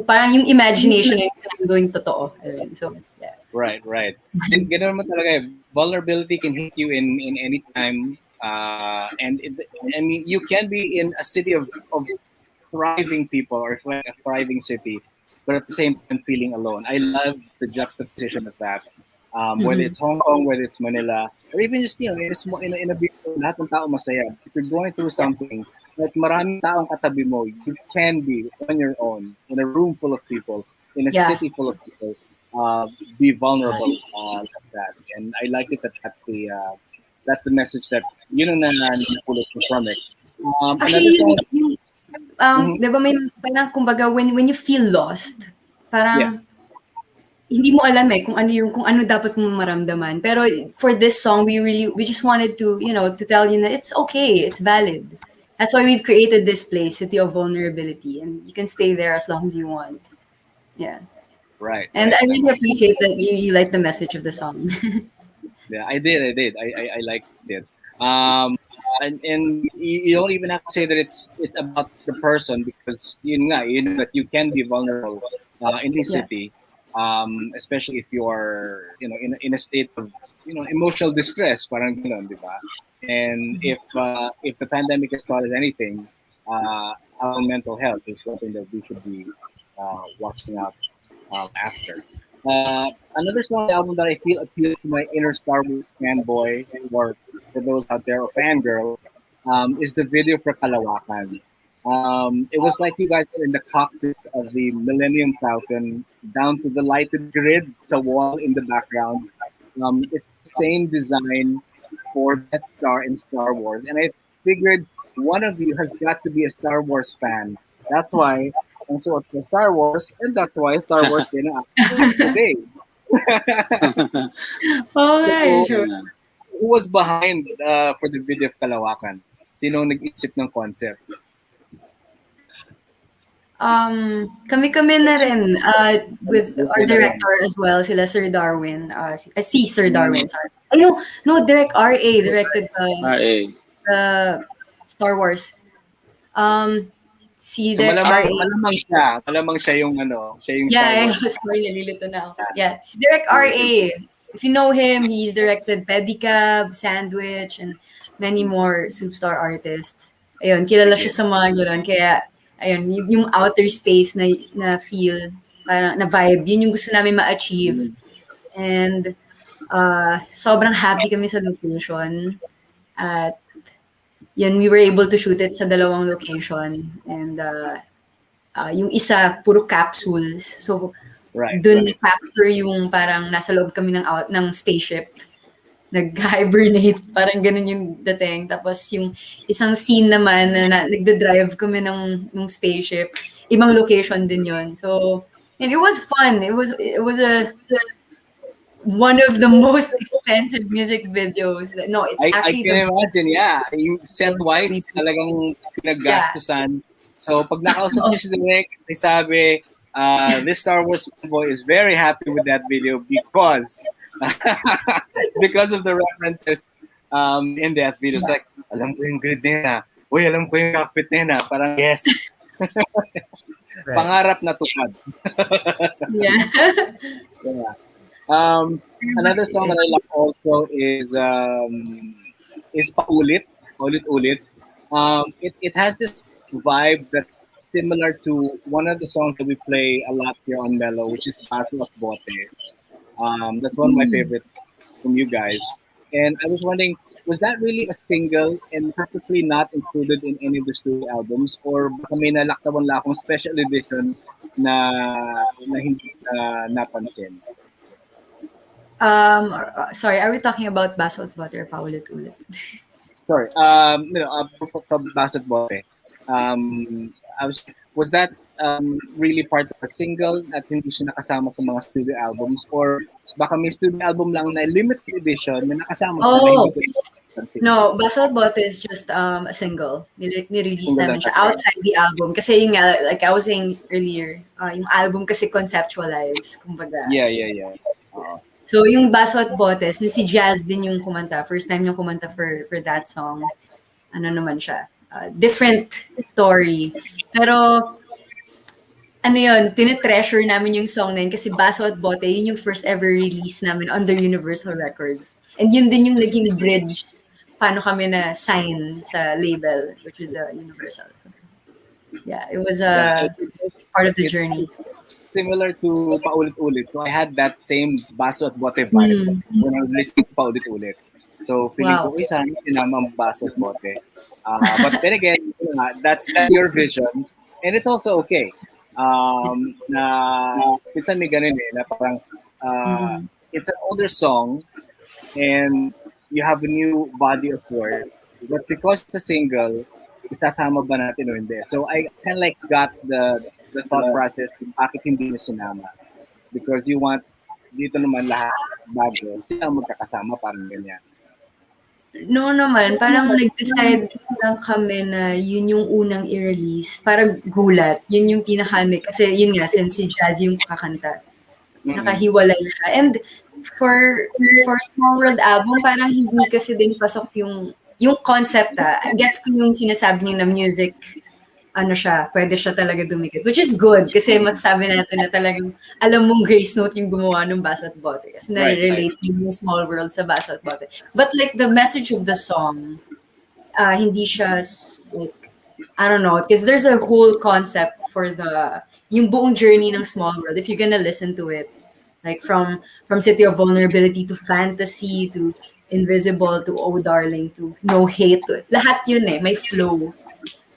parang yung imagination na yung going totoo. So, yeah. Right. And ganoon mo talaga, vulnerability can hit you in any time. And I mean, you can be in a city of thriving people or a thriving city, but at the same time feeling alone. I love the juxtaposition of that. Whether it's Hong Kong, whether it's Manila, or even just, in a big, lahat ng tao masaya. If you're going through something, like maraming taong katabi mo, you can be on your own, in a room full of people, in a city full of people, be vulnerable like that. And I like it that that's the message that, na napulot mo from it. Actually, di ba may parang kumbaga when you feel lost, parang hindi mo alam kung ano dapat mong maramdaman. Pero for this song, we just wanted to, to tell you that it's okay, it's valid. That's why we've created this place, City of Vulnerability, and you can stay there as long as you want. Yeah. Right. And I really appreciate that you like the message of the song. Yeah, I did. I liked it. And you don't even have to say that it's about the person, because you know that you can be vulnerable in this city, especially if you are in a state of emotional distress, parang gano'n, di ba? And if the pandemic has taught us anything, our mental health is something that we should be watching out after. Another song on the album that I feel appeals to my inner Star Wars fanboy, or for those out there, or fangirl, is the video for Kalawakan. It was like you guys were in the cockpit of the Millennium Falcon, down to the lighted grid, the wall in the background. It's the same design for that star in Star Wars, and I figured one of you has got to be a Star Wars fan. That's why I'm so for Star Wars, and that's why Star Wars came out today. Sure. Who was behind for the video of Kalawakan? Sino nag-isip ng concept? Kami na rin with our director as well, sila Sir Darwin. Sir Darwin, sorry. No, Direct R.A. directed the Star Wars. Si So Direct R.A. malamang siya yung Star Wars. Sorry, nalilito na ako. Yeah, si Direct R.A. If you know him, he's directed Pedicab, Sandwich, and many more superstar artists. Ayun, kilala siya sa mga gano'n. Kaya, ayun, yung outer space na feel, parang na vibe, yun yung gusto namin ma-achieve. And sobrang happy kami sa location. At yun, we were able to shoot it sa dalawang location. And yung isa, puro capsules. So, dun capture yung parang nasa loob kami ng spaceship. Nag-hibernate, parang ganun yung dating. Tapos yung isang scene naman na nagda-drive kami ng spaceship, ibang location din yun. So, and it was fun. It was one of the most expensive music videos. No, it's actually I can imagine, yeah. Yung set-wise, talagang pinaggastusan. So, pag nakausap niyo si Direk, sabi, this Star Wars fanboy is very happy with that video because of the references in that video. It's like, alam ko yung grid nila. Uy, alam ko yung cockpit nila. Parang, yes. Pangarap na tukad. Yeah. Another song that I like also is Paulit. Ulit. It has this vibe that's similar to one of the songs that we play a lot here on Mellow, which is Basil of Bote. That's one of my favorites from you guys. And I was wondering, was that really a single and perfectly not included in any of the studio albums, or baka may nalaktawan-lakong special edition na hindi napansin? Sorry, are we talking about baso at butter? Paulit-ulit. Sorry. Basot Bote. Was that really part of a single at hindi siya nakasama sa mga studio albums, or baka may studio album lang na limited edition na nakasama siya na hindi Oh, ko napansin? no, Baso at Bote is just a single. Nirelease Single lang namin siya talaga. outside the album. Kasi yung nga, like I was saying earlier, yung album kasi conceptualize, kumbaga. Yeah. So yung Baso at Bote, since si Jazz din yung kumanta, first time yung kumanta for that song, ano naman siya, different story. Pero ano yun, tinetreasure namin yung song na yun kasi Baso at Bote, yun yung first ever release namin under Universal Records. And yun din yung naging bridge paano kami na sign sa label, which is Universal. So, yeah, it was Yeah, part of the it's journey. similar to Paulit-Ulit. So I had that same Baso at Bote vibe when I was listening to Paulit-Ulit. So feeling Wow. ko, sana sinama ang Baso at Bote. But then again, that's your vision. And it's also okay. Na minsan may ganun na parang it's an older song and you have a new body of work. But because it's a single, isasama ba natin o hindi? So I kind of like got the thought process kung bakit hindi nyo sinama. Because you want dito naman lahat bago, sila ang magkakasama, parang ganyan. No naman, parang nag-decide lang kami na yun yung unang i-release. Parang gulat. Yun yung kasi yun nga, since si Jazz yung kakanta. Nakahiwalay siya. And for Small World album, parang hindi kasi din pasok yung concept Gets ko yung sinasabi niyo na music, ano siya, pwede siya talaga dumikit. Which is good kasi masasabi natin na talagang alam mong Gracenote yung gumawa ng Baso at Bote. Kasi nare-relate yung Small World sa Baso at Bote. But like the message of the song, hindi siya like, I don't know, because there's a whole concept for yung buong journey ng Small World. If you're gonna listen to it, like from City of Vulnerability to Fantasy to Invisible to Oh Darling to No Hate. Lahat yun may flow.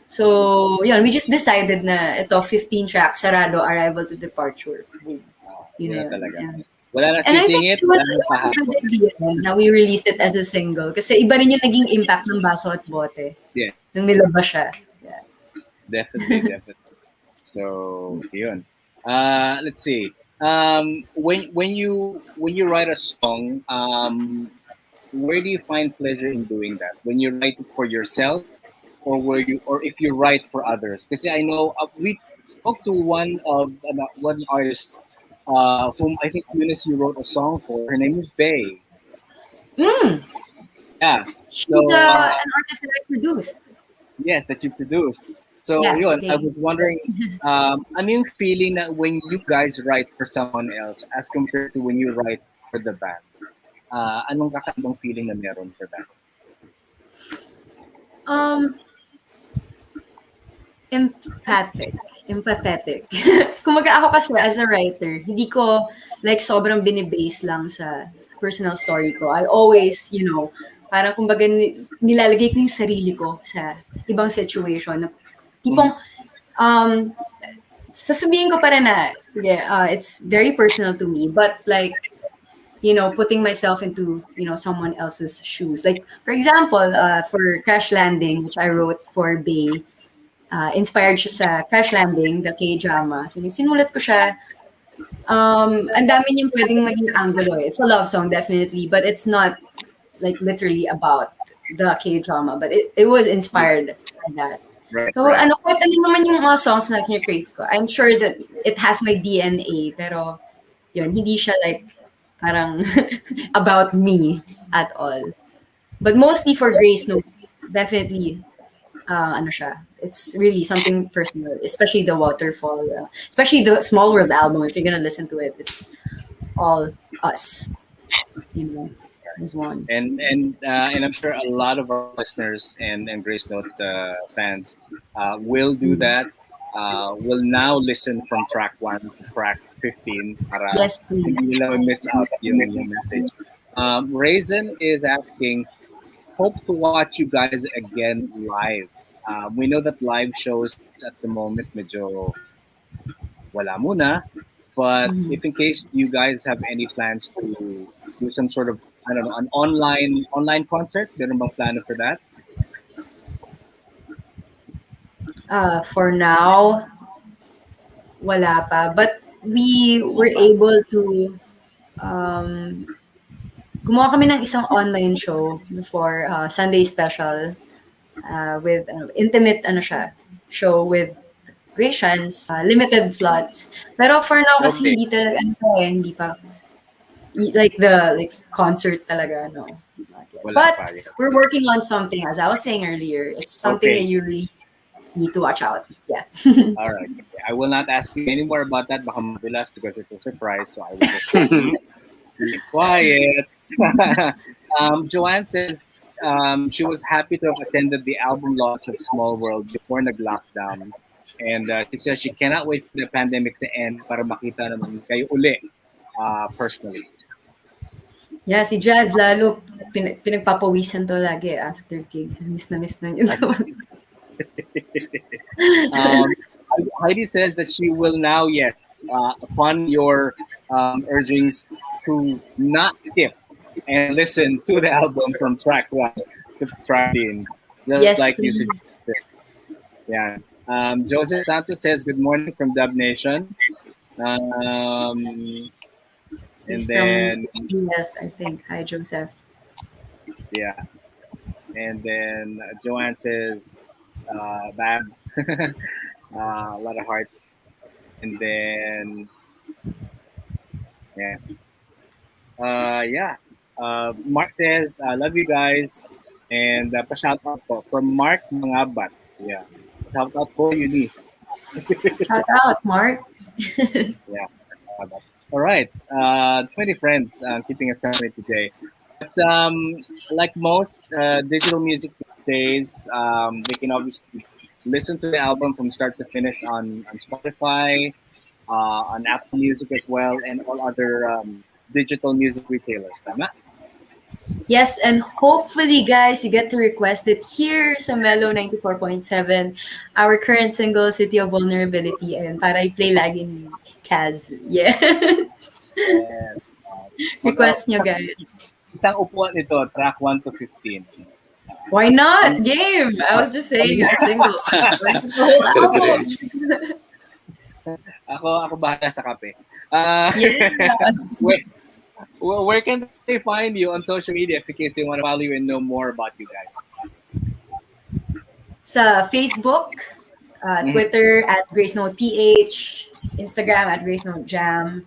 So, yun, we just decided na ito, 15 tracks, sarado, arrival to departure. Boom. Yun talaga. Yeah. Wala na And I think sisingit, it was wala na a pahapon. good idea na we released it as a single. Kasi iba rin yung naging impact ng Baso at Bote. Yes. Nung nilabas siya. Yeah. Definitely. So, yun. Let's see. When you write a song, where do you find pleasure in doing that? When you write it for yourself, or if you write for others? Because I know we spoke to one artist whom I think Eunice you wrote a song for. Her name is Bay. Yeah. She's So, an artist that I produced. yes, that you produced. So, Yeah, yun, I okay. was wondering, ano yung feeling that when you guys write for someone else as compared to when you write for the band? Anong kakaibang feeling na meron for that? Empathetic. Kumaga ako kasi as a writer, hindi ko like sobrang binibase lang sa personal story ko. I always, parang kumbaga nilalagay ko yung sarili ko sa ibang situation. Tipong, sasabihin ko pa rin na, sige, it's very personal to me, but like, putting myself into, someone else's shoes. Like, for example, for Crash Landing, which I wrote for Bay, inspired siya sa Crash Landing, the K-drama. So, sinulat ko siya. Ang dami niyang pwedeng maging angulo. It's a love song, definitely, but it's not like literally about the K-drama, but it was inspired by that. Right, So, right. kahit ano naman yung mga songs na kinecreate ko, I'm sure that it has my DNA, pero yun, hindi siya like parang about me at all. But mostly for Gracenote, definitely, it's really something personal, especially the Waterfall, especially the Small World album. If you're gonna listen to it, it's all us, as one. And I'm sure a lot of our listeners and Gracenote fans will do that. Will now listen from track 1 to track 15 para Yes, please. hindi nila miss out yung message. Raisin is asking, hope to watch you guys again live. We know that live shows at the moment medyo wala muna. But if in case you guys have any plans to do some sort of, I don't know, an online concert, meron bang plano for that? For now, wala pa. But we were able to um, gumawa kami ng isang online show before Sunday special with intimate ano siya, show with Gratians, limited slots. Pero for now kasi Okay, hindi talaga ano to eh, hindi pa like the like concert talaga no. Not yet. wala But pa, yes. we're working on something as I was saying earlier. It's something that Okay, you really need to watch out. Yeah. all right. Okay. I will not ask you any more about that, baka madulas, because it's a surprise. So I will just be quiet. Joanne says she was happy to have attended the album launch of Small World before nag-lockdown. And she says she cannot wait for the pandemic to end para makita naman kayo uli personally. Yeah, si Jazz lalo pinagpapawisan to lagi after gigs. Miss na yun. Um, Heidi says that she will now, yes, upon your urgings, to not skip and listen to the album from track 1 to track 10, just Yes, like you please. suggested. Yeah. Joseph Santos says, "Good morning from Dub Nation." And He's from then, US, I think. Hi, Joseph. yeah. And then Joanne says, "Bab." A lot of hearts. And then, yeah. Yeah. Mark says, "I love you guys." And pa-shout out po from Mark Mangabat. Yeah. Shout out po, Eunice. Shout out, Mark. Yeah. All right. 20 friends keeping us company today. But like most digital music these days, they can obviously listen to the album from start to finish on Spotify, on Apple Music as well, and all other digital music retailers. Tama? Yes, and hopefully, guys, you get to request it here sa Mellow 94.7, our current single, City of Vulnerability, and para i-play lagi ni Kaz. Yeah. Yes. Request nyo, guys. Isang upuan nito, track 1 to 15. Why not? Game! I was just saying our single. The whole album. Ako bahala sa kape. Yeah. Where can they find you on social media in case they want to follow you and know more about you guys? Sa Facebook, Twitter at Gracenote PH, Instagram at Gracenote Jam.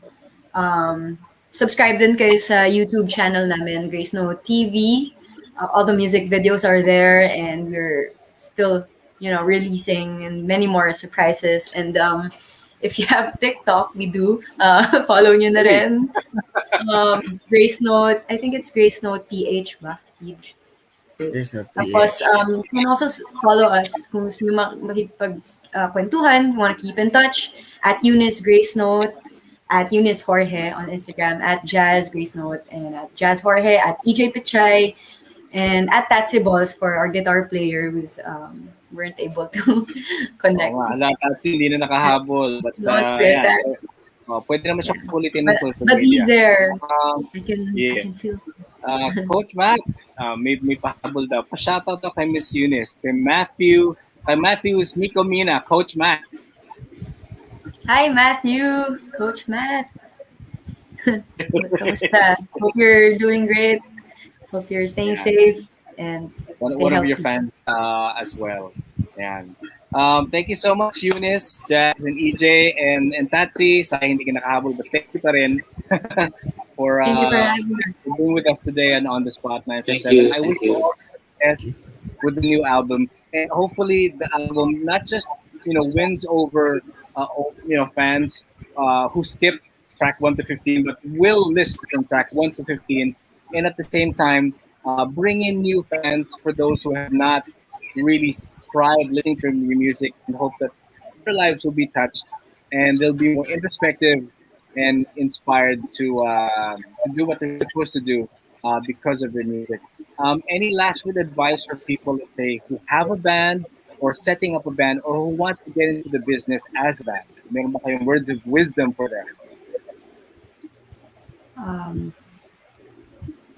Subscribe din kayo sa YouTube channel namin, Gracenote TV. All the music videos are there, and we're still, releasing and many more surprises. And if you have TikTok, we do. Follow nyo na rin. Gracenote, I think it's Gracenote PH ba? PH. There's no Tapos, PH. you can also follow us kung gusto nyo makipagkwentuhan, you want to keep in touch, at Eunice Gracenote, at Eunice Jorge on Instagram, at Jazz Gracenote, and at Jazz Jorge, at EJ Pichay, and at Tatsy Balls for our guitar player who's weren't able to connect. Oo nga, lahat hindi na nakahabol. But, No, split that. pwede naman siya ulitin ng social But he's media. there. I can feel. Coach Matt, may pahabol daw. Pa-shoutout daw kay Miss Eunice, kay Matthew's Miko Mina, Coach Matt. Hi, Matthew. Coach Matt. Kamusta? Hope you're doing great. Hope you're staying safe and stay One of healthy. your fans as well. Yan. Thank you so much, Eunice, Jazz, and EJ, and Tatsy. Sayang hindi ka nakahabol, but thank you pa rin for Thank you for having us. being with us today on the Spot Thank 947. you. I wish you all success with the new album, and hopefully the album not just wins over fans who skip track 1 to 15, but will listen from track 1 to 15, and at the same time bring in new fans for those who have not really tried listening to your music, and hope that their lives will be touched and they'll be more introspective and inspired to do what they're supposed to do because of their music. Any last word advice for people, let's say, who have a band or setting up a band or who want to get into the business as a band? Meron ba kayong words of wisdom for them? Um,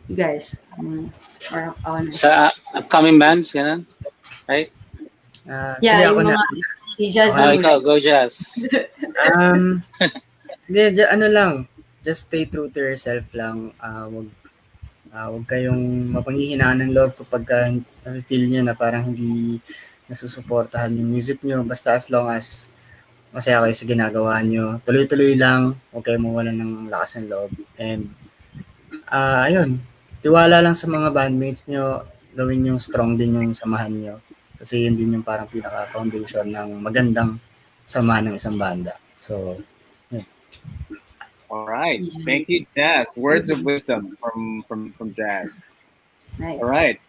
you guys, or on. Sa upcoming bands, ganun? Right? Yeah, Sige, ako yung na. mga, si Jazz Okay na Ah, lang. muna. ikaw, go Jazz. Um, Sige, ano lang. Just stay true to yourself lang. Wag kayong mapanghihinaan ng love kapag feel nyo na parang hindi nasusuportahan yung music nyo. Basta as long as masaya kayo sa ginagawa nyo. Tuloy-tuloy lang. Huwag kayong mawalan ng lakas ng loob. And ayun, tiwala lang sa mga bandmates nyo. Gawin yung strong din yung samahan nyo. Kasi yun din yung parang pinaka-foundation ng magandang samahan ng isang banda. So, yun. All right. EJ. Thank you, Jazz. Words of Mhm. wisdom from Jazz. Nice. All right.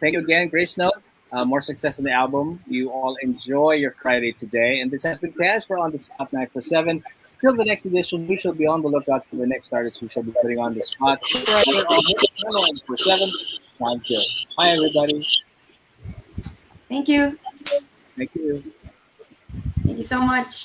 Thank you again, Gracenote. More success on the album. You all enjoy your Friday today. And this has been Kaz for On the Spot 947. Till the next edition, we shall be on the lookout for the next artist we shall be putting on the spot. Right here on 947. Sounds good. Bye, everybody. Thank you. Thank you. Thank you so much.